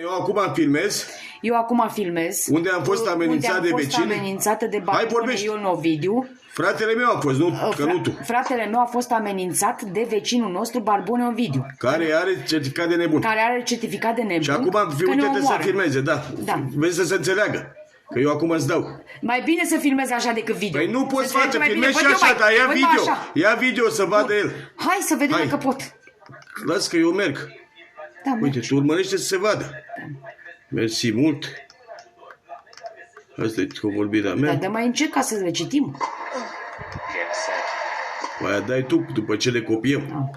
Eu acum filmez. Unde am fost amenințat de vecini. Amenințată de Barbone Ion Ovidiu. Fratele meu a fost, că nu tu. Fratele meu a fost amenințat de vecinul nostru, Barbone Ovidiu. Care are certificat de nebun. Și acum, uite, să filmeze, da. Vezi să se înțeleagă. Că eu acum îți dau. Mai bine să filmezi așa decât video. Păi nu poți face, filmezi și așa, dar ia video. Ia video să vadă el. Hai să vedem dacă pot. Las că eu merg. Uite, tu urmărește să se vadă. Mersi mult. Asta e convorbirea mea. Dar mai încet ca să le citim. Aia dai tu după ce le copiem.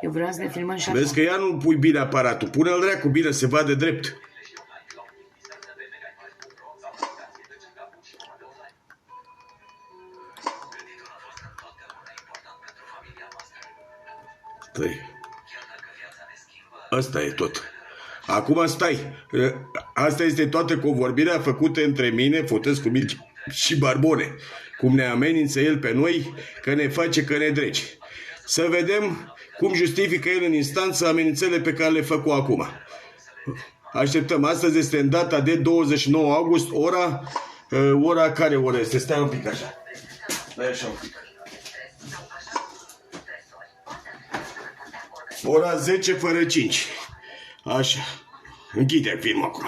Eu vreau să le filmăm și așa. Vezi că ea nu pui bine aparatul. Pune-l dracu bine, se vadă drept. Stai. Asta e tot. Acum stai. Asta este toată convorbirea făcută între mine, Fotescu Mircea și Barbone. Cum ne amenință el pe noi, că ne face că ne dregi. Să vedem cum justifică el în instanță amenințările pe care le făcu acum. Așteptăm. Astăzi este în data de 29 august, ora care oră este? Stai un pic așa. Stai așa un pic. Ora 10 fără 5. Așa. Închide filmul acum.